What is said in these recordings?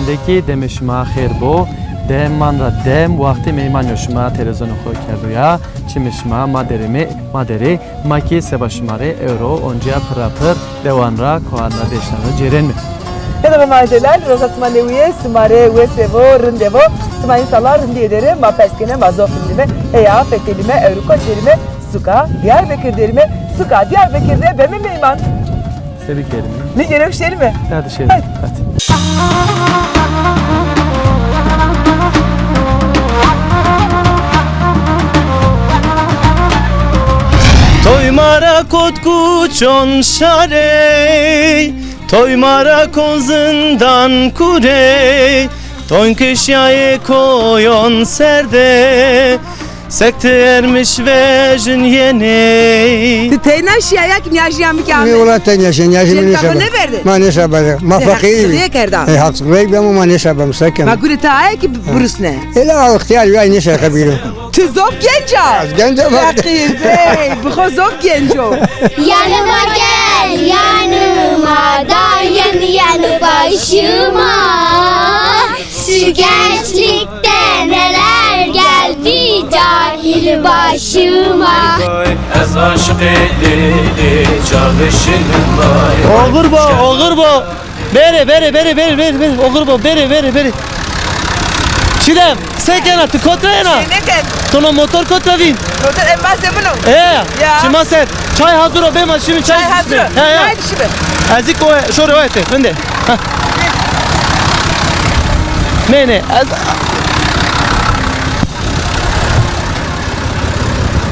rındaki demişma xeyr bo. Dem man ra dem vakti meyman yoşuma televizyonu koy kerduya. Çimişma maderi maki sebaşmare euro onca pırapır devanra koanra deşnanı ceren mi? Merhaba madeler, Rosasma Neviye, Smare, Vesevo, Rındevo, Sma insanlar rındi ederim, ma peskene, ma zofilime, eya, fetelime, Avrupa derime, Suka, Diyarbakır derime, Suka, Diyarbakır'da ben mi meyman? Sevik yerim. Ne gerek şey mi? Hadi şey. Hadi. Hadi. Toy mara kotku çon şare, toy mara kozundan kure, toy kışyaye koyon serde, sekte ermiş ve jün yeni. Teyna şiyayak niyajiyam bir kâme. Ne ola tenyaşın yaşın Sen ne kabul sabah? ne verdin? Ma ne sabah? Ma fakiri. Haksızlığa kerdan. Haksızlık ben ma ne sabah sakin. Ma gülü taaya ki burus ne? Ela ihtiyar ya ne sabah kabiru. Tuzop genca. Genca bak. Rakib bey, bu zop genco. Yanıma gel, yanıma dayan yanı başıma. Şu gençlikte neler geldi cahil başıma. Ez aşık edildi çalışırım vay. Oğur bo. Bere. Oğur bo, bere. Çilem, sekenatı kotrayana. Ne ken? Tono motor kotravin. Rotan en bas bunu. Ya. Ya. Sen. Çay hazır o benim şimdi çay. Çay hazır. Haydi şimdi. Azik o şöyle o ete. Önde. Ne?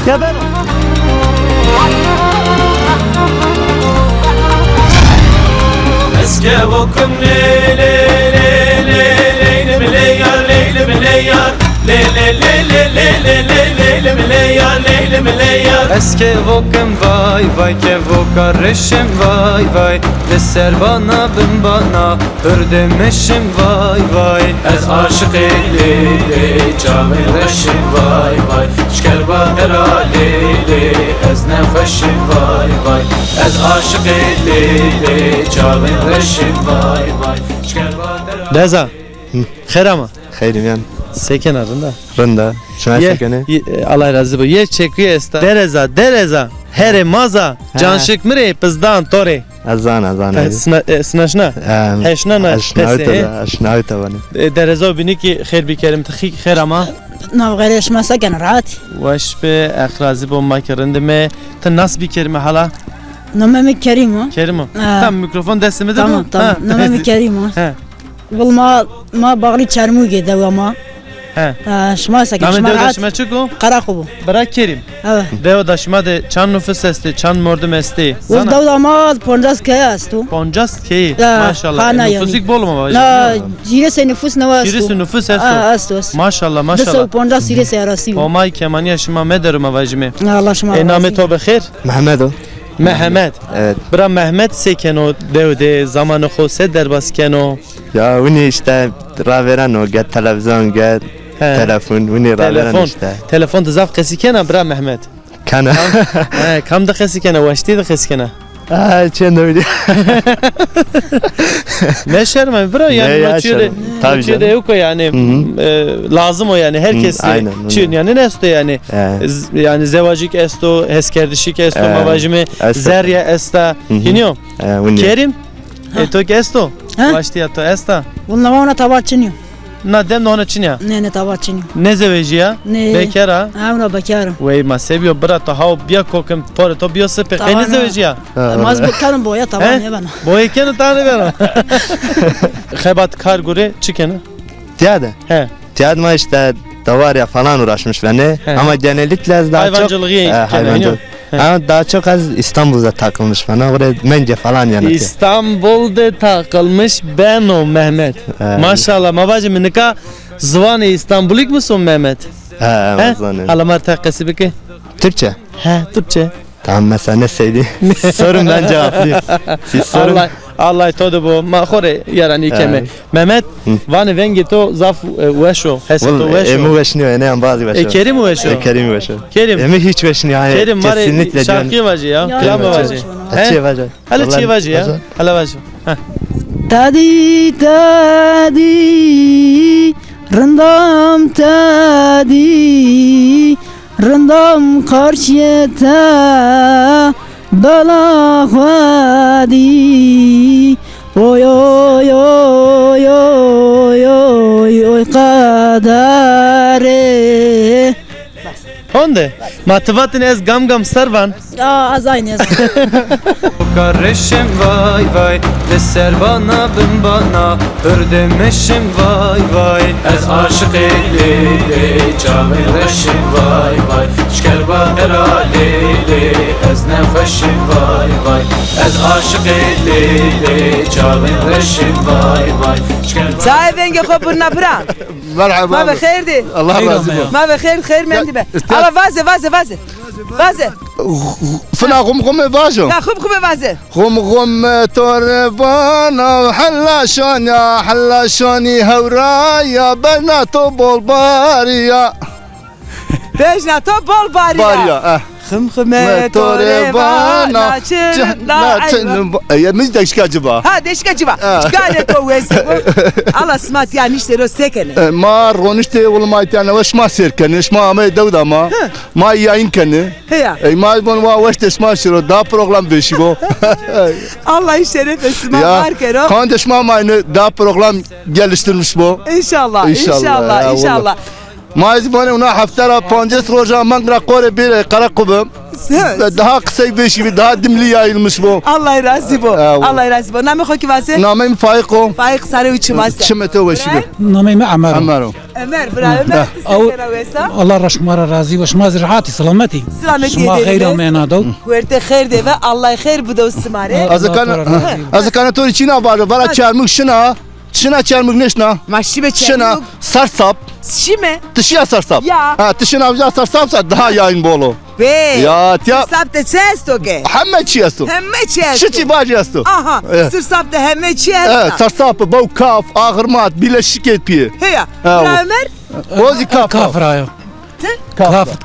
Ya ben Eske vokum Eske vokum vay ke vokarışım vay ve ser bana bin bana hürdemişim vay Ez aşık eylili çamirışım vay şkerba heralili ez nefeşim vay Ez aşık eylili çamirışım vay şkerba heralili Deza Kherama Xeyrim yan Seken arında rında şuna sekene Allah razı olsun. Ye çekiyor esta. Dereza. Here maza. Canşık mire pizdan tore. azan Snaşna. Heşna na. aşnavi tavani Dereza bini ki khair bi kerim txik khair ama. نافغيرش ما سكن رات Waş be akhrazi bu makarında me ta nas bi kerime hala. نمامي كريم Kerim o. Tam mikrofon destemede تمام bu. تمام نمامي كريم He. والله ما بغلي تشارمو كده وما He. شما سكن Namen شما رات devdaşıma çıko. قراقبو Bırak Kerim. اه Devdaşıma de çan nüfus esti, çan mordum esti. والدولة ما بونداس كاستو Poncas ki Ya, maşallah. hana yani. Nüfusik bol mu لا جيرس نفوس نواستو Birisi nüfus estu. استو Maşallah دسو maşallah. بونداس جيرس راسي Omay kemani yaşıma mederim avajime. الله شما Ename to bexir. Mehmet Mehmet. evet Bra Mehmet sekeno devde zamanı xose derbas keno. ya uni işte raveren o get televizyon get telefon uni raveren Telefon. işte Telefon da zaf xesi kena bra Mehmet. kana Kam da xesi kena vaşti da xesi kena. çende öyle Ne şerme bra yani ya, maçıre. şerme. Tabii Maçıre canım. yok o yani. Lazım o yani herkes. aynen, Çün yani ne esto yani. Yani zevacik esto, heskerdişik esto mavajime. Zerya esta. Yiniyor. uni Kerim. Eto esto. Ha? Vaşti ya to esta. والله ما انا تبارتشنيو Na dem ona çinya. نه تبارتشنيو Ne zeveciya? Ne. Bekara. انا بكارم Wey ma seviyor bra to hav bia kokem por to bio se pe Tamam, ne zeveciya? ما بكارم بويا طبعا يا بنا Boy ken tane ver. Khabat kar gore çıkene. tiyade He. tiyadma işte davarya falan uğraşmış beni He. ama genellikle daha çok Hayvancılığı hayvancılık ama daha çok az İstanbul'da takılmış bana oraya mence falan yanıtıyor İstanbul'da takılmış ben o Mehmet. Maşallah mabacım nika zvanı İstanbulik musun Mehmet? He? Amazon'un Halamar takası beki. Türkçe He Türkçe. tamam mesela ne söyleyeyim sorun ben cevaplayayım siz sorun Allah todo bu ma khore yarani keme. Mehmet vane vengi to zaf weşo heseto Vallahi weşo. emu veşniyor ne bazı veşiyor Kerim weşo. Kerim veşiyor Kerim. emi hiç veşniyor yani Kerim var kesinlikle şarkı vacı ya. Ya, Klam ya, vacı. ya. Açı vacı Hala çi vacı ya. Hala vacı. Tadi tadi rındam tadi rındam karşıta balahvadi oy oy oy oy oy oy kadare. Honde. Mativatin ez gam sarvan. Az aynı yaz. Kardeşim vay vay Deser bana bin bana Ördemişim vay vay Ez aşık eylili Çavin reşim vay vay Şkerba heralili Ez nefeşim vay vay Ez aşık eylili Çavin reşim vay vay Sahibenge خبرنا برا مرحبا ما بخير دي الله razı olsun. ما بخير خير من دي على فازه فازه فازه فازه فنا غم غم باجو لا خب خب فازه غم غم تربانا حلا شاني حلا شاني هورايا بنات بولباريا بيجنا تو بول باريا باريا خمخمه توربانا يا مش داش كاجبا ها ديش كجبا قال تو ويس الله سمعت يعني اشتروا سكن ما رونشتي ولا ما تانا وش ما سيركن ايش ما ما دودا ما يمكن هي اي ما بون واش تسمع شنو دا بروجرام بيشبو الله يشرف اسمع ماركرو كاندش ما دا بروجرام geliştirmiş bu ان شاء الله ان شاء الله ان شاء الله Mazibane ona haftara 5 roja mangra kore bir karakubum. Daha kısa bir şey, daha dimli yayılmış bu. Allah razı bu. Allah razı bu. Namı hoki vase? Namım Faiko. Faik sarı uçmaz. Çimete ve şibi. نامي عمر Amaro. Ömer, bra Ömer. Teşekkür ederim. الله رشمار رازي وشماز رعاتي سلامتي سلامتي شما غير ما نادو Kuerte khair de ve Allah khair bu da usmare. Azıkan tor içine var. Vara çarmık şına. Şına çarmık neşna. Maşibe Şına çarmık. sarsap. Şime? Tışıya sarsap. Ya. Ha tışına avca sarsapsa daha yayın bolu. Be. Ya tya. Sapte çesto ke. Hemme çiyastu. Hemme çesto. Şıçı bacastu. Aha. Sır sapte hemme çesto. Evet sarsap bu kaf ağırmat bileşik etpiye. Heya. Ha, Bra Ömer. Ozi kaf. كافرة يا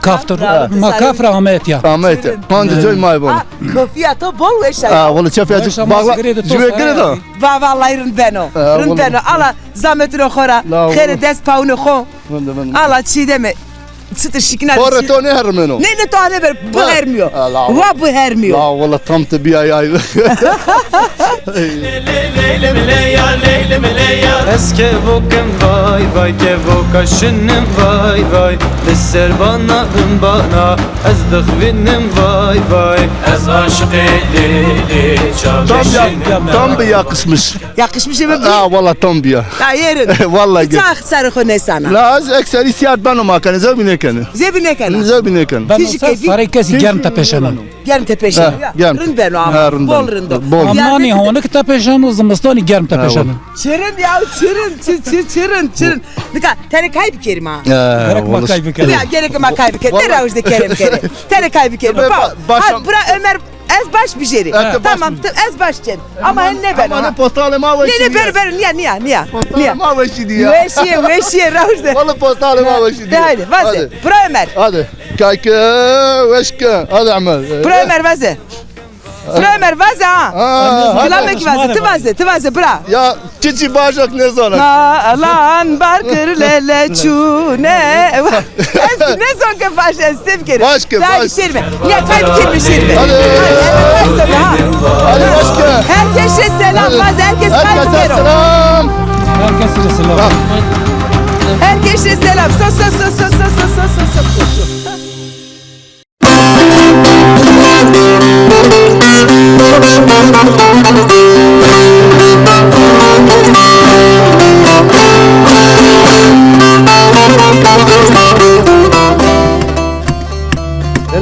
كافتر ما كافرة ومات يا Ahmet. Hangi joy may bu? Kofiya to bol ve şey. Ha valla çafiyacık bağla. Cüve kere de. Va vallahi rın beno. Rın beno. Allah zahmetine khora. Khair des paunu kho. Allah çi deme. Çıtır şikina. Kore to ne hermeno? Ne tane ver bu hermiyor. Va bu hermiyor. La valla tam tabi ay. Eske bokem vay vay ke vokaşınım vay vay Deser bana bana ez dıhvinim vay vay Ez aşık eylili Tam bir yakışmış. Yakışmış mı bu? Ha valla tam bir ya. Ya yerin. Vallahi gel. Çok sarı kone sana. La az ekseri siyat ben o makanı zevbine kanı. Zebine kana. Zevbine kanı. Ben فريق كاسي جرم تبشنا Gern tepeşen. gern. Rın beno Ha, ama. rın Bol beno. rındı. Bol. أماني هونك تبشن وزمستاني جرم تبشنا Çırın ya çırın. Nika tane kaybı kerim ha. gerek ma kaybı kerim. Ya gerek ma kaybı kerim. Ne ravuzda kerim kerim. Tane kaybı kerim. Ha bura Ömer ez baş bir jeri. Tamam ez baş cer. Ama ne ben Ama ne ha. postale ma ve Ne ber niye. Postale ma ve şidi ya. Veşiye ravuzda. Valla postale ma ve şidi. Hadi vaze. Bura Ömer. Hadi. Kayke veşke. Hadi amel. Bura Ömer vaze. Bura Ömer vaze ha. Gülamek vaze. Tıvaze bura. Ya çiçi bacak ne sonra? Lan barkır lele çune. Ne son ke baş estem kerim. Başka, Daha başka. şirme. Ya kayıp kirme şirme. Hadi. Hadi başka. Herkese selam vaze. Herkes kayıp Herkese kerim. selam. Herkese selam. Herkese selam. Sos.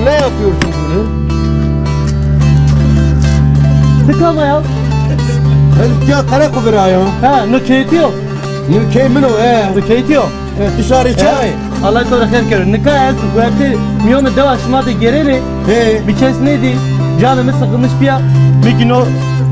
Ne yapıyorsun bunu? Tıkama ya. Ya kara kubra ya. Ha nüketi yok. Nükey mino Nüketi yok. dışarı çay. Allah sonra khair kero. Nika ez vakti miyonu deva şma de gereni. Bir kes neydi? Canımız sıkılmış bir ya. Mikino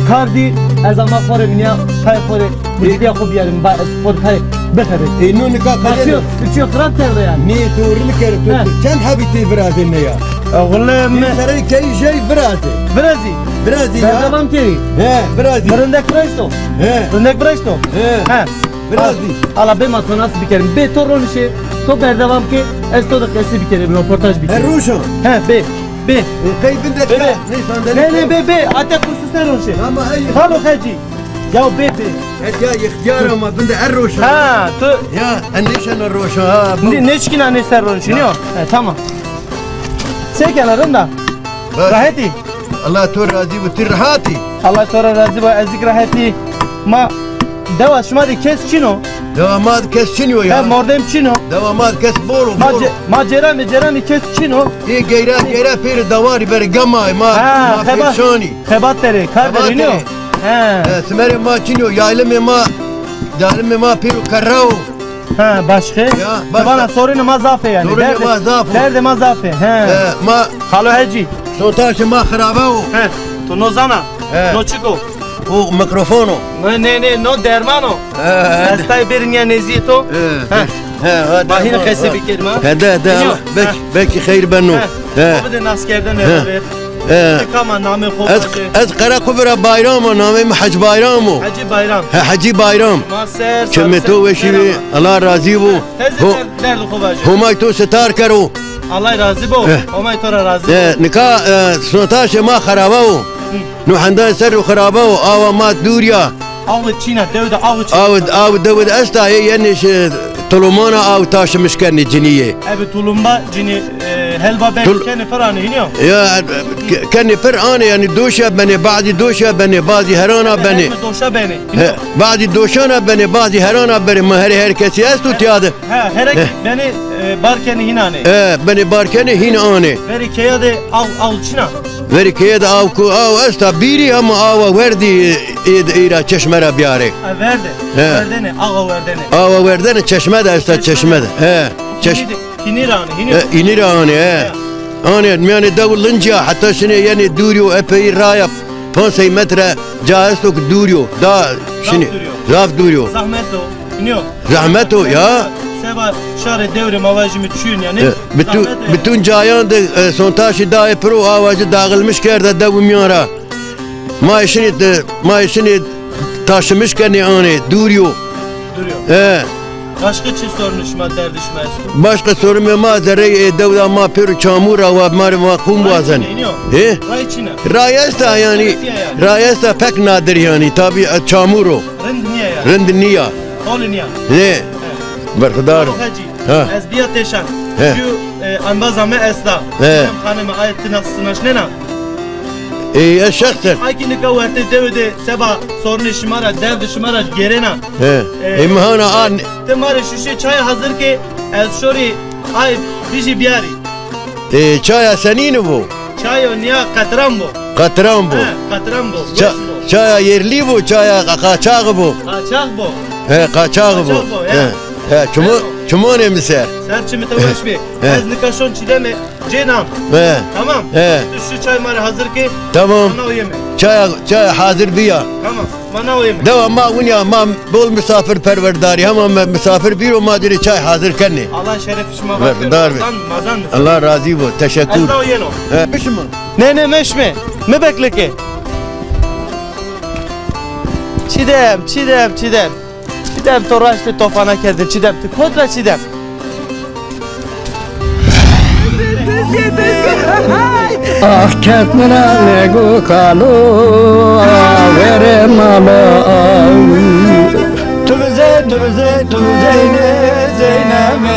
kardi ez ama fore minya kay fore. Bir ya ko biyarim ba fore kay bekare. Nu nikah Kaçıyor. Üçüyor kırat terde yani. Ni tuğrul kere Ha. Sen habiti birazın ne ya? Oğlum. Sarı key şey Brazi. Brazi. Brazi Ben ya. devam ki. He Brazi. Rındek Bresto. He. Rındek Bresto. He. Ha. Brazi. Ala be matona spikerim. Be torun işi. To berdevam ki. Esto da kesi bikerim. Röportaj bikerim. Eruşan. He be. Be. Keyfin de Be. ne Ne be be. Ate kursu sen işi. Ama hey. Halo hacı. Ya be be. Et ya ihtiyar ama ben de Eruşan. Ha. Tu. Ya endişen Eruşan ha. Ne çıkına ne ser işi ne o? He tamam. Sen kenarında. Raheti. Allah tu razı bu tirhati. Allah sonra razı ve ezik raheti. Ma. Deva şuma de kes çino. Devamat kes çiniyor He ya. mordem çino. Devamat kes boru Ma boru. ma cerami kes çino. İyi geyre peri davari beri gamay ma Ha, ma hebat. perşani. Hebat tere, kar Hebat tere ne o? tere. He. Smeri ma çiniyor yaylım ma piru karao. Ha başka? başka. Bana sorunu mazafe yani. Sorunu Derdi- mazafe. Derdi mazafe. He. Ma Halo hacı. sontaşı ma harabao. He. Tu no zana. He. No chico. O mikrofono. Ne no dermano. Hastay berin ya nezito. He. Bahine kese bir kelime. Hede Dinliyor. belki hayır benno. He. O bir de askerden beraber. He. Kama namı Ez kovacı. ez kara kubra bayramı namim hac bayramı. Hacı bayram. He hacı bayram. Maser. Çemeto ve şivi Allah razı bu. Teyze derdi kovacı. Humay to setar karo. Allah razı bu. Omay tora razı bu. نكا سنتاش ما خرابو نو حندان سر خرابو او ما دوريا Avu Çin'e devde avu Çin'e. او دود استا هي يعني طلمانا او تاش مشكني جنيه Ebi tulumba cini helva ben Tul- kendi paranı iniyor. يا كاني فر انا يعني دوشا بني بعد دوشا بني بعد هرانا بني Helme doşa beni. بعد دوشانا بني بعد هرانا بني ما هري هركسي استو تياد He herek beni barkeni hinane. بني باركني هنا انا Veri keya de av Çin'e. وري كيد او كو او استا بيري هم او وردي ايرا چشمرا بياري Verdi. He. Verdene ağa verdene. او وردن چشمه ده استا چشمه ده چش Kinirane hiniyor. اینی آنه آنه میان دولنجا حتی شنه یعنی دوریو اپی رایا 5 متر جاهست و دوریو دا شنه زاف دوریو Zahmet o. İniyor. زحمتو یا Seva şare devrim avajımı çün yani. bütün cayan da sontaşı da pro avacı dağılmış kerde da bu miyara ma işini taşımış kendi anne duruyor Duruyor. Başka çiz sorunuşma derdişme. başka sorum ma zerre devda ma pero çamura ve mar ma kum vazan Ray Çin'e. Rayesta yani Rayesta pek nadir yani tabi çamuro Rind niye ya? Rind niya Olun ya. ne Berkudar Hacı. Ez biya teşan. Şu anbazame esda. Hem kanıma ayetin aslına şnena. şahsen Ayki nika verte devde seba sorunu şımara derdi şımara gerena. imhana an Temare şişe çay hazır ki ez şori ay biji biyari. çaya senini bu Çay o niya katram bu. katran bu Katram bu. çaya yerli bu çaya kaçağı bu Kaçak bu. kaçağı bu çumu ne miser Serçi mi tavaş bir. Ez nika şon çideme cenam. Tamam. Şu çay mara hazır ki tamam bana o yeme. çaya hazır biya Tamam. Bana o yeme. devam ma unya ma bol misafir perverdari ama misafir bir o madiri çay hazır kenni Allah şeref işime Ver, bakıyor. dar ver. Mazan mı? Allah razı bu teşekkür Ez de o yeno. Pişman Ne meşme? Me bekle ki? Çidem. Çidem toraştı tofana keldi. Çidem. Kodra çidem. Ah ketmene lego kalo vere malo tüze zeyneme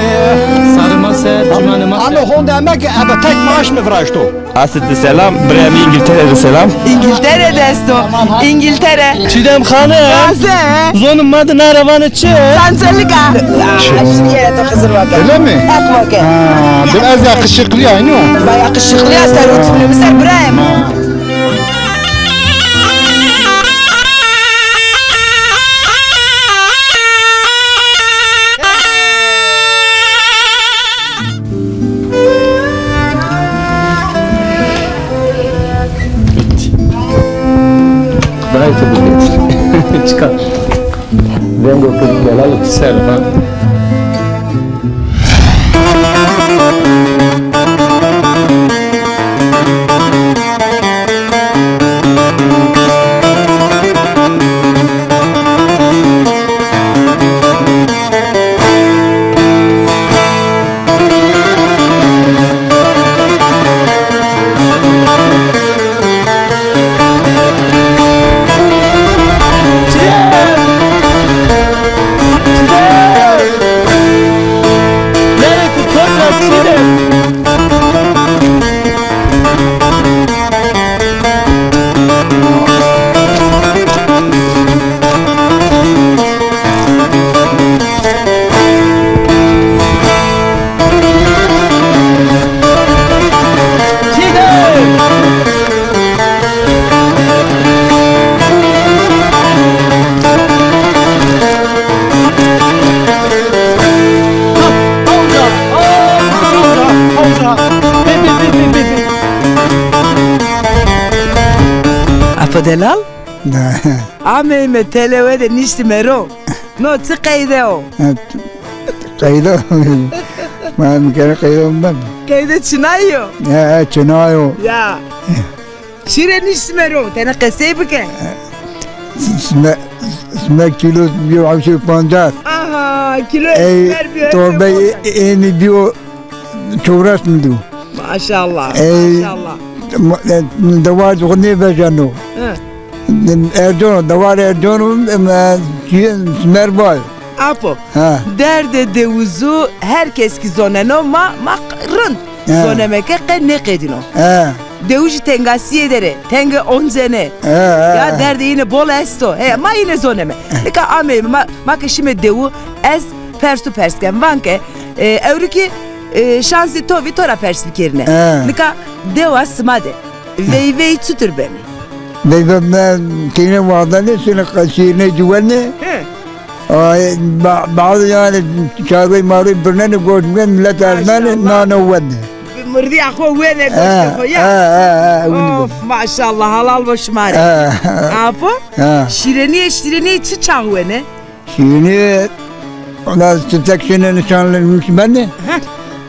Sarıma ser, cumanıma Anne hon demek ama tek maaş mı vraşto? Asitli selam, Bremi İngiltere'de selam. İngiltere'de İngiltere. Çidem hanım. Sen. Zonun madı naravanı çı. Sanselika. Yere de hazır vakit. Öyle mi? Ek vakit. Biraz yakışıklı yani o. Bayağı yakışıklı ya sen oturmuyor musun İbrahim? Vai tudo bem. Çıkar. Vengo per quello che serve. Delal? Ame me telewe de nishti mero. No tsi qayde o. Qayda. Ma mkana qayda ben. Qayde çinayo. Ya çinayo. Ya. Şire nishti mero. Tena qasebke. Sme kilo bir avşır pancar. Aha kilo Ey torba eni bio çovras mı du? Maşallah. Maşallah. Davar ne bejano. Erdoğan, davar Erdoğan Merbal. Apo. Ha. Derde devuzu herkes ki zoneno ma rın. Zonemeke ne kedino. Ha. Devuji tengasiye dere. Tenge onzene. Ya derde yine bol esto. Ma yine zoneme. Nika ame ma keşime devu ez persu persken vanke. Evriki şansı to vitora perslikerine. Nika deva smade. Vey tutur beni. Ben kine vardı ne sene kaşirine güvenli. Bazı yani çağrı marı birine görmüşken millet Ermeni nana verdi. Mırdi akho vene gösterdi ya. Of maşallah halal başmari. Apo? Şireni çiçağı vene. Şireni ona seksiyonu nişanlanmış ben de.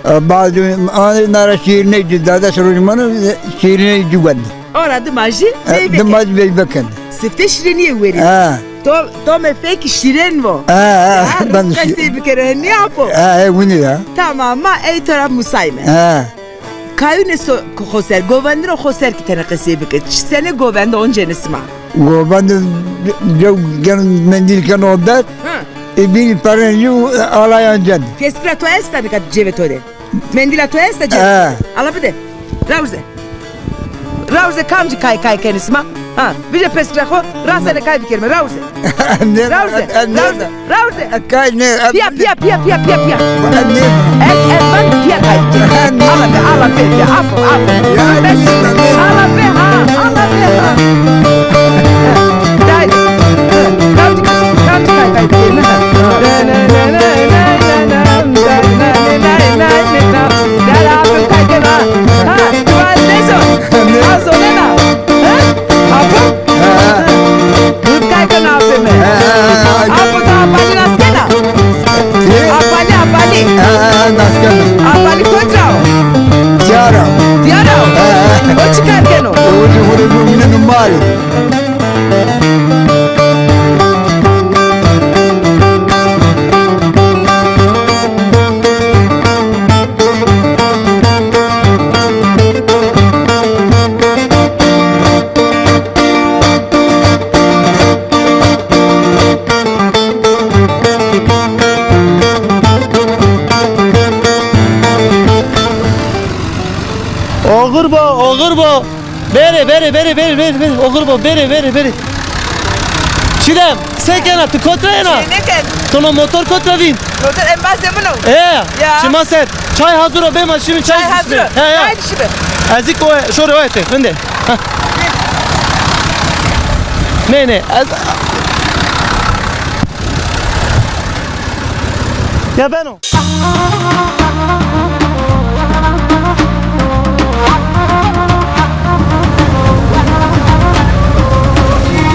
Bazı anlara şirine gidiyorlar soruşmanı şirine güvenli. Orada maji bey Maji bey bakın. Sifte şireniye veriyor. To me feki şiren vo. Ben de şiren. Bir kere ne yapı? Bunu ya. Tamam ma ey taraf musayme. Kayu ne so hoser govendro hoser ki tane kasebe sene govendo oncenesi ma. Govendo gen mendil kan orada. Bir paranyu alayancan. Keskra to esta ne kat cevetore. Mendila to esta cevetore. Alabide. Rauze kamci kay kendisi ma. Ha, bir de peskraho rasene kay bir kelime Rauze. Rauze. Kay ne? Pia. Es ben pia kay. Ala be ya apo. Ala be ha. Dai. Kamci kay bir kelime. Apali kotrao. Tiara. O çıkarken o. O normal. Ogurbo. Beri. Ogurbo beri. Çilem, sen gel atı kontrayına. Neken? Sonra motor kontra bin. Motor en bas bunu. Ya. Ya. Şimdi sen çay hazır o benim şimdi çay hazır. Haydi şimdi. Ezik o şöyle o ete. Önde. Ne? Ya ben o.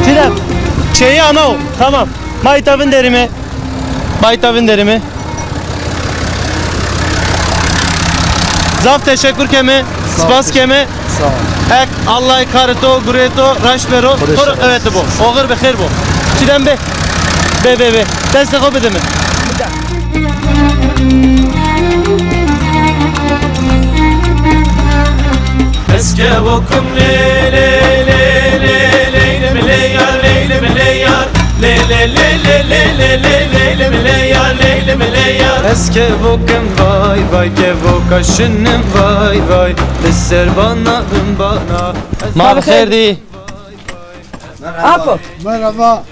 Çilem. Şeyi ana o. Tamam. Baytavın derimi. Zaf teşekkür kemi. Spas kemi. Sağ ol. Ek Allah'ı karito, gureto, raşvero. Evet bu. Oğur be khair bu. Çilem be. Be. Destek o bedemi. Eske bokum le Eske bokum vay vay kevo kaşınım vay vay Deser bana bana Mavi khairdi. Apo. Merhaba.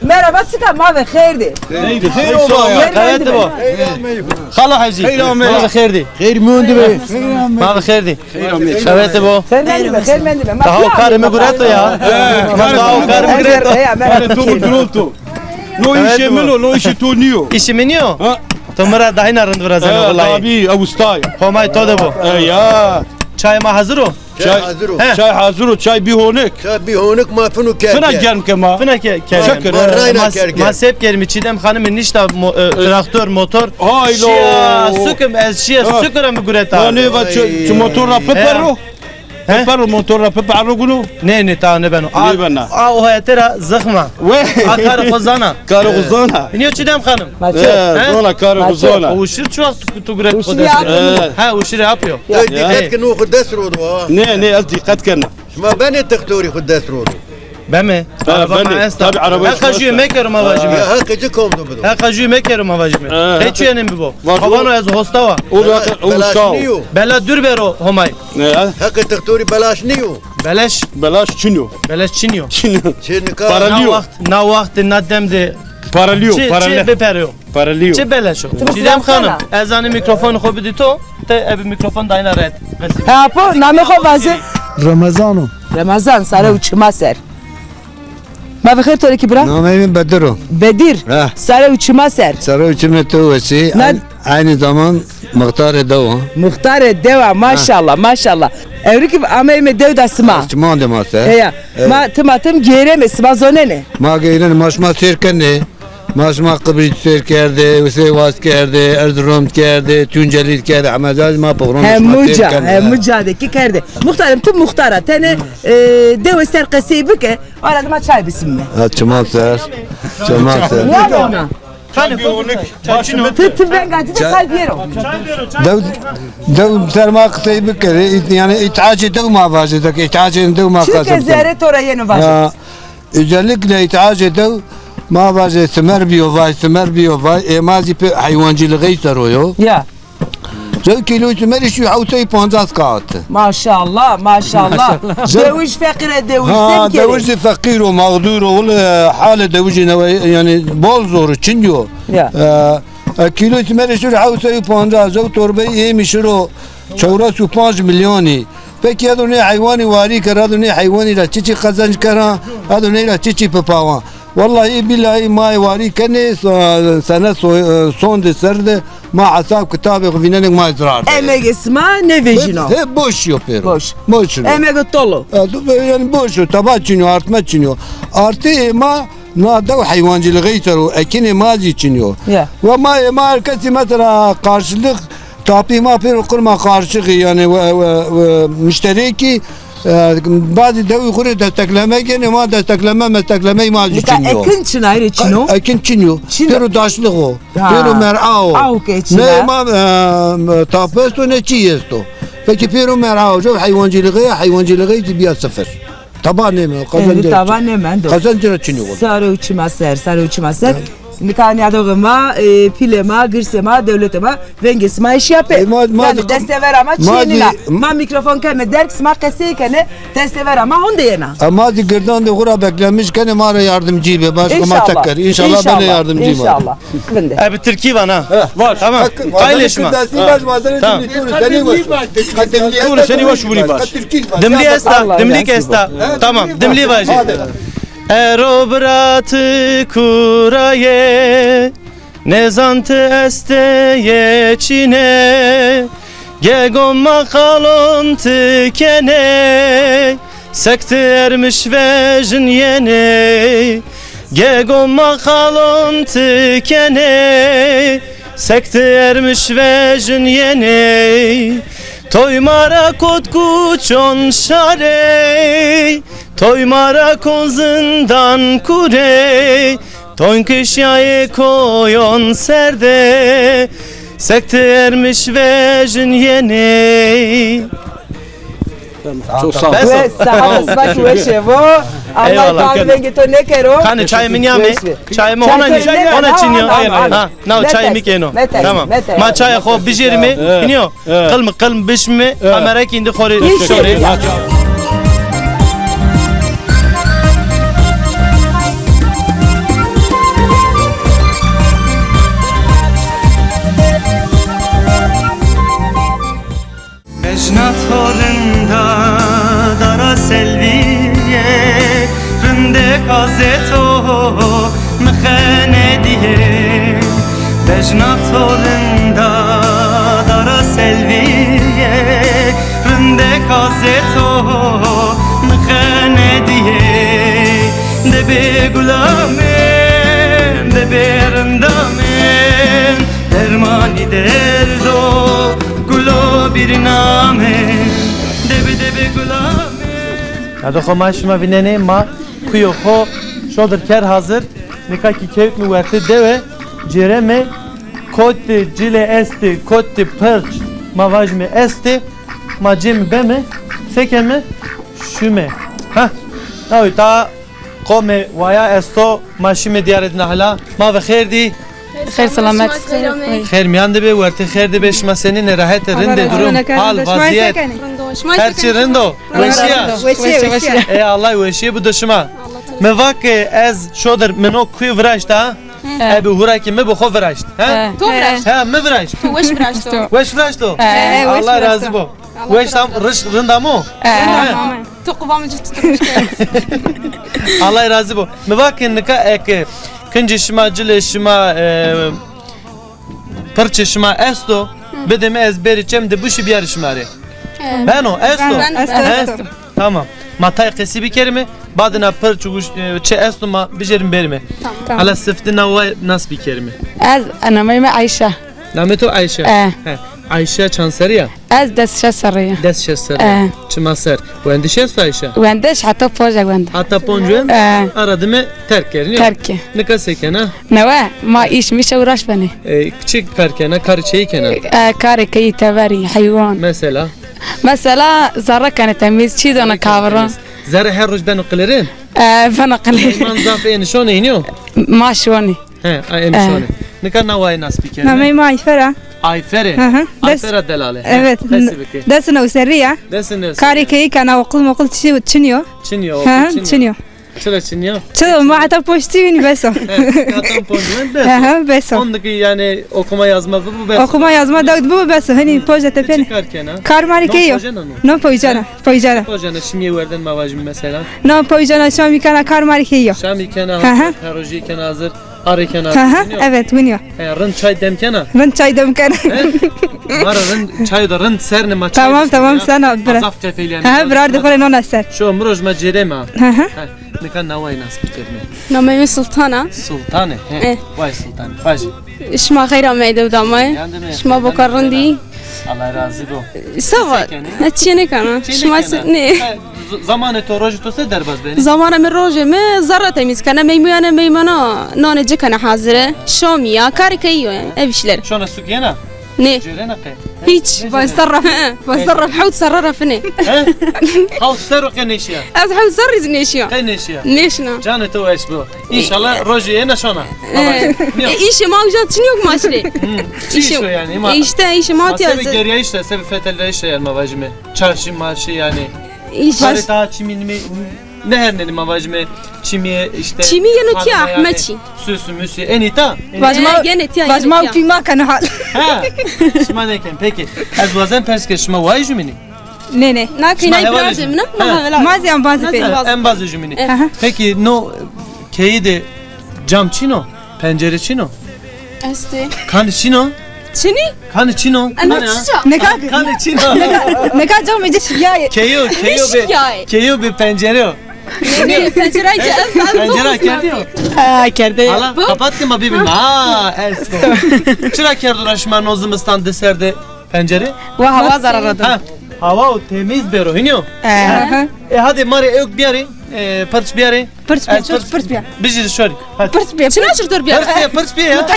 Merhaba çıkar mavi hayırdır. Hayır olma ya. Evet bu. Khala hacı. Mavi khairdi. خير مون دبي Mavi khairdi. Evet bu. Sen ben de hayır ben de. Daha o karımı gureto ya. Daha o karımı gureto. لو يشملوا لو يشتونيو İşi miniyor. Tumara dahi narındı biraz yani vallahi. ابي ابو ستاي Homay to da bu. يا Çay ma hazır o. شاي حاضروا شاي حاضر شاي بي هونك شابي هونك ما فنو كان فينا جرم كما Fına ke. Şakır. Masep gelmi çidem hanımın nişta traktör motor. Haylo. Şia sıkım ez şia sıkırım gureta. يعني شو موتور بيبرو بيبرو موتور بيبرو قولوا Ne tane ben o. Ne ben o? Aa o hayatera zıkma. وين Akar kozana. كارو غزونا Biniyor çidem hanım. زونا كارو O غزونا uşur çok tu guret Uşur kodesi. yapıyor. Ha uşur yapıyor. دي قد كنو خداس رودو ني قصدي قد كنا ما بني تختوري خداس رودو Ben mi? beni. Tabii, arabaya Ha kajuyu çıkarsa. mekerim havacımı. يا هاك جيكم دو بدو Ha kajuyu mekerim havacımı. Hiç yenim bu. Var. Havano ez hostava. ولا بلاش وستاو نيو Bela dürbero homay. هاك تختوري بلاش نيو Beleş. بلاش شنو Beleş çiniyor. شنو شنكا Para- Na Paralıyor. vakt, na vakt, na demde. باراليو Çi باراليو beperiyor. باراليو Çi beleş o. Tüm Çidem silahsana. hanım. Ezanı mikrofonu kobi to. Te ebi mikrofon dayına red. Apo name ko vaze. Ramazanı. Ramazan sara uçma ser. Mavi hayır tori ki bırak. Namemi Bedro. Bedir. Ha. Sara uçma ser. Sarı uçumu tuvesi. Aynı zaman muhtar edava. Muhtar deva maşallah maşallah. Evrik ama eme dev da sma. Çman demase. Heya. Ma tımatım gereme sma zonene. Ma geyren maşma serkenne. Maşma Kıbrıs serkerde, Usevas kerde, Erzurum kerde, Tunceli kerde. Ama zaten ma program. Hem mucadeki kerde. Muhtarım tüm muhtara tane dev ser kasibi ke. Arada ma çay bisimle. Çman ser. Çman ser. Ne yapıyorsun? Hani çaçino. Tüp ben gacı da çay diyorum. Dev serma kıtayı kere. Yani itaacı dev ma vazgeçtik. İtaacı dev ma Çünkü kasıp. zerre tora yeni var. Özellikle itaacı dev ما باجي سمر بيو فاي مازي حيوانجيلغي سرويو Ya. جو كيلو سمر شو حوتي 50 كات Maşallah maşallah. Deviş fakire deviş ها sevkeri. دوجي فقير ومغدور ولا حاله دوجي يعني بول زور تشنجو Ya. كيلو سمر شو حوتي 50 زو توربي اي مشرو شورا سو 5 مليوني Peki ya ne hayvani vari kara ne hayvani la çiçi kazanç kara adı ne la çiçi papawa vallahi billahi ma vari kene sana son de serde ma asab kitabı vinen ma izrar Emek isma ne vejino. hep boş yapıyor Boş. boş Emek dolu. yani boş tabaçınyo artmaçınyo artı ma نادو hayvancılığı yitero ekine mazi çinyo Ya. ve ma herkesi mesela karşılık tapi ma per kurma karşı yani müşteri ki bazı devi kuru destekleme gene ma destekleme mazi Lika çinyo ekin çınayır çino. ekin çinyo Çinyo. pero daşlık o Ha. pero mer'ao Au ke çina. ne ma tapesto ne çiyesto peki pero mer'ao jo hayvancılığı tibiya sıfır taban ne mi Kendi tavan ne men do. kazancı çinyo Sarı uçma ser, sarı uçma ser. Nikani adogma, pilema, girsema, devletema, vengesma iş yapı. Yani destever ama çiğnina. Ma mikrofon keme derks ma kese kene destever ama honda yena. Ama girdan da gura beklemiş gene mara yardımcı be başka ma tekker. İnşallah bana yardımcı var. İnşallah. Bende. Abi Türkiye var ha. Var. Tamam. Paylaşma. Tamam. Dur seni baş buri baş. Dimli esta, dimlik esta. Tamam, dimli var. Ero bratı kuraye nezantı esteye çine Gegon makalon tükene Sekti ermiş vejin yene Gegon makalon tükene Sekti ermiş vejin yene Toymara kotku çon şarey Toymara kozundan kure Toyn kışyayı koyon serde Sekti ermiş vejin yeni Çok sağ ol. Ve sahat asmak ve şevo. Allah Eyvallah, kahve gito ne kero. Kanı çayımı yame. Çayımı ona çiniyor. Ha, no çayımı keno. Tamam. Ma çay xo bijerimi iniyor. Kılm bişmi Amerika indi xori şori. Mecnatorunda dara selviye Rinde kazeto mkhane diye Mecnatorunda dara selviye Rinde kazeto mkhane diye Debe gulamen, debe rındamen Dermani derdo gulo bir name debe gulame. Hadi xo maşma binene ma kuyo xo şodur ker hazır. Nikaki kevk mi verti deve cereme kotti cile esti kotti perç mavaj mi esti macim beme sekeme şüme. Ha. Navi ta kome vaya esto maşime diyar edin hala ma ve khairdi. خير سلامات خیر میانده به ورته خیر ده بهش مسنین راحت رنده دروم حال وضعیت هر چی رندو وشیا ای الله وشیا bu dışıma mevak ez şodur meno kuy vrajta abi huraki me bu xo vrajt ha ha me vrajt wesh vrajto Allah razı bu wesh tam rış rındamo تو قوام جت Allah razı bu mevak nika ek Kinci şima cile şima parça şima esto bedeme ezberi çemde bu şi bir yarışmare. Ben o esto. Tamam. Matay kesi bir kerime badına parça çe esto ma bijerim berime. Ala sıftina ve nas bir kerime. از انا ميمة عايشة Nameto Ayşe. Ayşe Çanseriya. از دست سرية Des şesere. Çımaser. Bu endişe Ayşe. وندش حتى فوجا وند Hatta ponjuen aradı mı terk yerini. تركي Ne kasekena? نوا ما إيش مش وراش بني Küçük karkena karçeykena. كاري كي تباري حيوان Mesela. مثلا زارة كانت تميز شي دونا كابرا Zara her roz ben oklerin. فانا قليل Man zaf en şone iniyor. ما شوني He, en şone. Ne kadar navay nas bir kere. ماما عيفرة Ayfere. Aha, Ayfere delale. evet دسنا وسرية Desin. كاري كي كان وقل ما قلت شيء تشنيو Çinyo. ها تشنيو Çıra çinyo. شو ما حتى بوشتيني بس Katam ponjuen de. ها بس Ondaki yani okuma yazma bu bes. okuma yazma da bu bes hani proje tepeni Çıkarken ha. kar mari keyo no pojana Pojana şimdi verden mavajim mesela. no pojana şu an bir kana kar mari keyo Şami kana Aha. hazır, haroji kana hazır, arı kana ha hazır. evet biniyor He, rın çay demkena. ben çay demken Mara rın çay da rın serne ma çay. tamam sana bırak Azaf kefeli yani. ha bırak da falan ona ser Şu mroj ma cerema. ha Ne kadar navay nas bir kelime. نميمة سلطانة Sultane. He. Vay sultan. Faji. شما غير ميدو دامي شما بكرندي Allah razı olsun. سوا هتشيني كان شما سني Zamanı torojit olsa derbaz beni. زمان من روجه ما زرة تميز كان ميمونة ميمونة نون جكنا حاضرة شوميا كاري كيو يعني ابشلر Şona sukiyena. ني Cerena kay. هيك بصرف حوت صررها فيني He? Havs seru keneşiya. از حوت صرز نيشيا Keneşiya. نيشنا Canı to eş bu. İnşallah roji yena şona. ايش ما وجدت شنو ماشري Çişo yani. Ma. işte ايش ما Sebebi تياز geriye işte sebebi fetelle işte yani mavajime. Çarşı marşı yani. ايش Harita çimin mi? Ne her nedim mavajime? Çimiye işte. Çimi yanık ya, Harita Ahmetçi. Süsü müsü enita. vazma ki ma kana hal Ha. Şma neken peki. Az vazen perske şma vay jümini. ne ناكي ناي براجة منا ما ma ziyan bazı pe En bazı jümini. Peki no keydi cam çino. Pencere çino. استي Kan çino. شني Kan çino. انا تشجع ne kadar Kan çino. ne kadar çok meclis ya Keyo be. Keyo be pencere o. يعني فجرة جاء Pencere kerdi o. كردي Hala kapat ki ma bibim. Ha, esto. Çıra kerdi uğraşma nozumuzdan deserde pencere. وهوا زررة Ha. Hava o temiz bero hiniyo. Hadi mari yok bir yere. Pırç bir yere. pırs bir Bijir şöyle. Hadi. شنو شرطر بيا Pırç bir ya.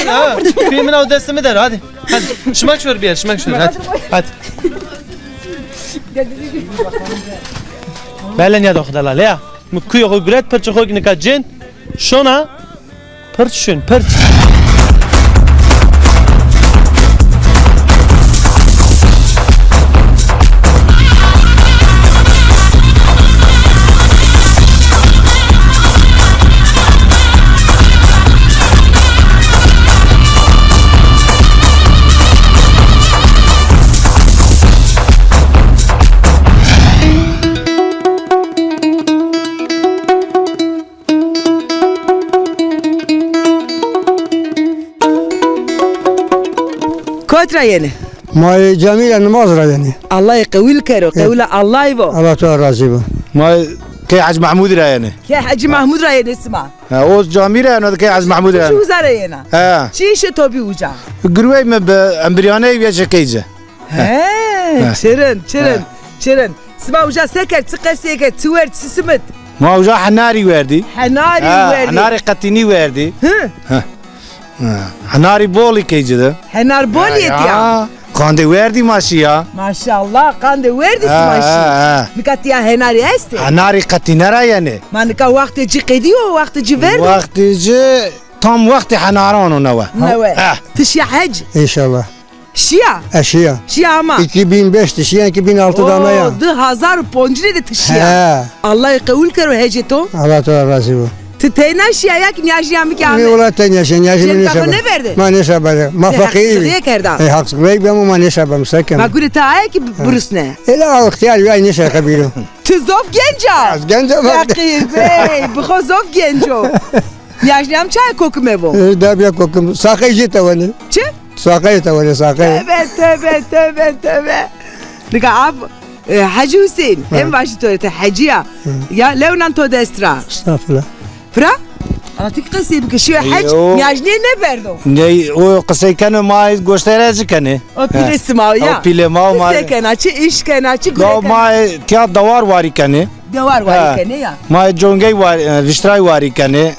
Filmin o desimi der hadi. Hadi. Şımak şöyle bir yer. Şımak şöyle hadi. Hadi. Belen ya dokdala ya. Mkuyo ko gret perço ko nika cin. Şona perçün perç. Kotra yeni. ما جميل نماز را يعني Allah kavil kero. Kavila Allah bu. الله تو راضي بو ما كي حج محمود راينه Ke Hacı Mahmud Rayeni isma. اوز جامي راينه كي حج محمود Şu راينه uzara yena. ها Çişi tobi uca. قروي ما بامبريانه يا شكيجه He. Çırın. Sma uca seker tıkar seker tüver çismet. ما وجا حناري وردي Hanari verdi. حناري قتيني وردي Hı. حناري بولي كيجده Henar boliyet ya. كاندي وردي ماشي يا Maşallah kan de verdi smaşı. Mikat ya henari este. حناري قتينه راينه Manika vakti cikediyor vakti verdi. وقت جي tam vakti حنارانو نوا Ne Tışya hac. ان شاء الله Şia. اشياء Şia ama. 2005 تشيان 2006'da ama ya. 2000 poncine de tışya. He. Allah kavul kero heceto. Allah تو راضي بو Teyna şia yak niyajiyam ki Ne ame. ola tanya sen ya Senin ne kafa sabah. ne verdi? Ma ne sabah. Ma fakir. Haksızlığa kerda. haksızlık ben ama ne sabah مسكن. Ma gure ta ay ki burusne. لا اختيار يعني ne kabilo. Tuzov genca. Genca bak. Fakir bey. Bkhozov genco. Niyajiyam çay kokume bu. Da bir kokum. Sakayı tavani. Çi? Sakayı tavani sakayı. Tövbe. Nika ab Hacı Hüseyin. Hem başı tuvalete hacıya. Ya levnan to destra. Estağfurullah. Fra? Atik qasib ki şu hac Yo. niyajne ne verdo? ني او قصي كان ما غوشتره كنه O pile sma ya. او pile ما ما Sekenaçı iş kenaçı لو gure ما كيا دوار واري كنه de var kene ya. ما جونجي واري ريشتراي واري كنه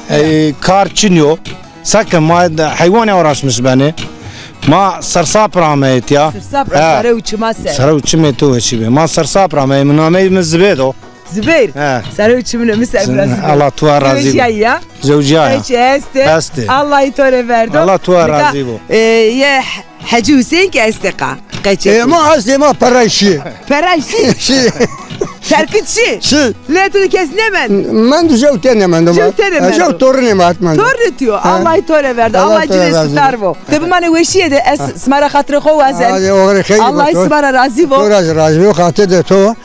كار تشنيو سكن ما حيوان اوراش مسبانه ما سرساب راميت يا Sabra sare uçmaz sen. سرو چمه تو هشي ما سرساب رامي منامي مزبيدو Zübeyir. Sare uçumunu misal biraz. الله تو راضي ya. زوجيا Hiç este. Este. Allah itore verdi. Allah tuğa razı bu. Ya Hacı Hüseyin ki esteka. Kaçı. ما قصدي ما paraşi. Ferayşi. شي Terkitçi. شي Letunu kesnemen. من دو جو تاني من دو جو تاني من جو دو. تورني ما اتمنى Torre diyor. Allah itore verdi. Allah Allah itore cile razı sitar bu. Tabi mani veşiye de es smara hatırı kova هذه sen. وغير خير Allah ismara razı bu. تو راجع وخاطر ده تو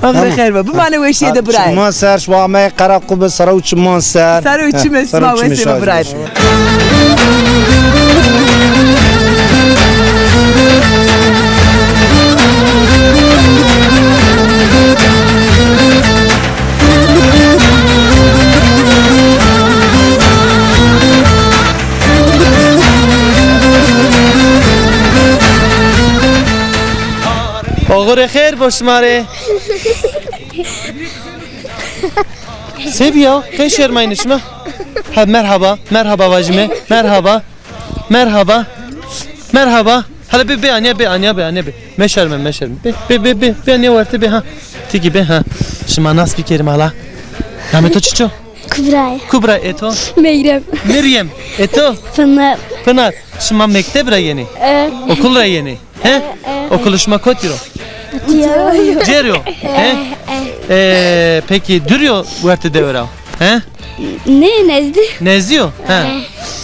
Ağrı xeyr bu. Bu mani veşiye de buraya. ما سر شوامه قرقوب سرو چمان سر Sarı uçume sma vesime buraya. Oğur xeyr boşmare. Sebiya, keş yermayın işme. Ha merhaba vacime, merhaba. Hala be anne. Meşerme. Be anne vardı be ha. Tiki be ha. Şima nas bir kerim hala. Nameto çiço. Kubra eto. Meryem eto. Pınar. Şima mektep ra yeni. Okul ra yeni. He? Okul şima kotiro. Ceriyo. He? Peki duruyor vardı devra. He? Ne nezdi? Neziyor. He.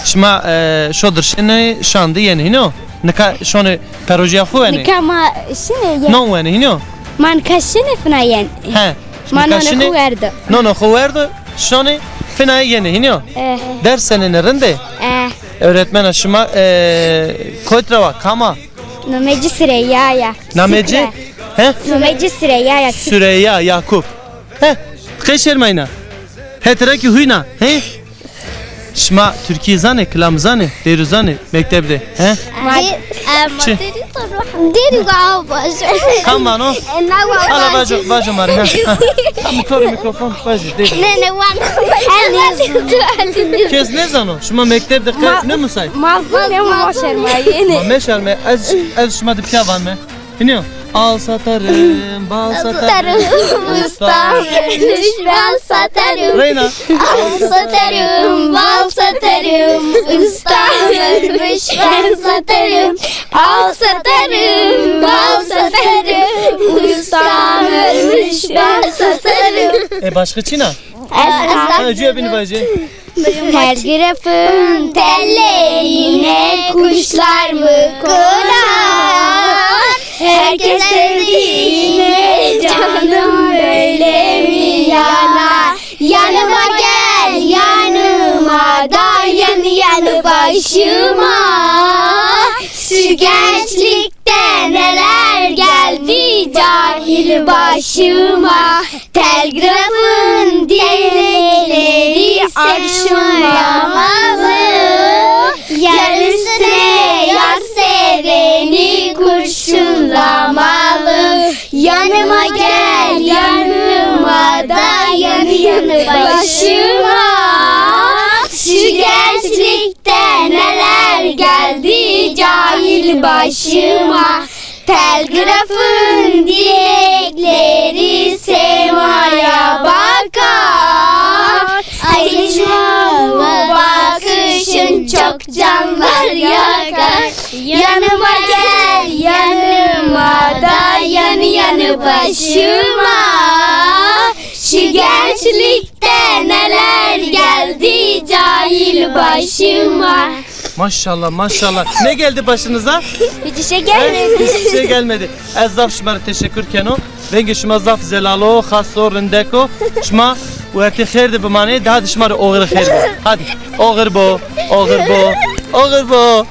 Şima şodur şene şandı yeni no. Neka şone perojiya fu yani. Nikama şine No yani no. Man kaşine fına yen. He. Man onu kuverdi. No kuverdi. Şone fena yeni no. Ders senelerinde öğretmen aşıma koytrava kama. Nameci Süreyya ya. Nameci? He? Nameci Süreyya ya. Süreyya Yakup. He? Keşermayna. Hetereki huyna. He? Şma Türkiye zane, klam zane, deru zane mektebde. He? Çi? Deri gav baş. Kama no? Hala bajo mari. Mikrofon bajo. Ne var? Kes ne zano? Şma mektebde ne musay? Mazlum ya maşermaye. Ma meşerme az şma de piyavan me. Hiniyo. Al satarım, bal satarım. Ustam ölmüş ben satarım. Reyna. Al satarım, bal satarım. Ustam ölmüş ben satarım. Al satarım, bal satarım. Ustam ölmüş ben satarım. Başka Çina? Öcüye beni bacı. Her grafın tellerine kuşlar mı konar? Herkes sevdiğine canım böyle mi yanar? Yanıma gel, yanıma da yanı başıma. Şu gençlikte neler geldi cahil başıma. Telgrafın dilekleri arşınlamalı. Yer üstüne yar seveni kurşunlamalı. Yanıma gel, yanıma da yanı başıma. Şu gençlikte neler geldi cahil başıma. Telgrafın dilekleri semaya bakar. Ateşime bakışın çok canlar yakar. Yanıma gel, yanıma da yanı başıma. Şu gençlikte neler geldi cahil başıma. Maşallah maşallah. Ne geldi başınıza? Hiçbir şey gelmedi. Hiçbir şey gelmedi. Ezzaf şımarı teşekkür keno. Vengi şıma zaf zelalo, khasso, rindeko. Şıma uerti khairdi bimane, daha şımarı oğır khairdi. Hadi. Oğır bo, oğır bo, oğır bo.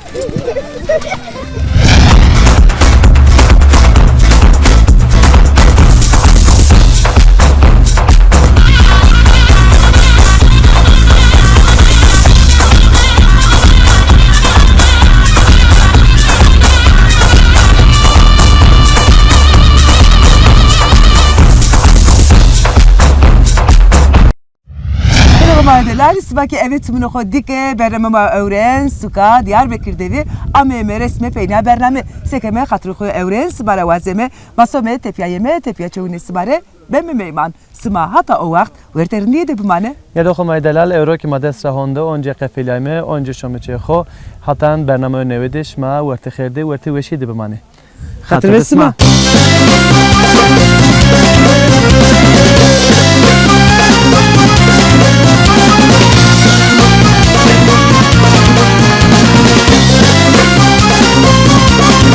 Madeler sibaki evet tümünü dike bernemema öğren suka Diyarbakır devi ameme resme peyna bername sekeme hatruhu öğren sibara vazeme masome tepya çoğune sibare ben mi meyman sima hata o vakt verterniye de bimane Ya da خمای دلال اورو که مدرس راهنده اونجا قفیلایمه اونجا شما چه خو حتن برنامه نویدش ما ورت خیرده ورت وشیده بمانه خاطر اسما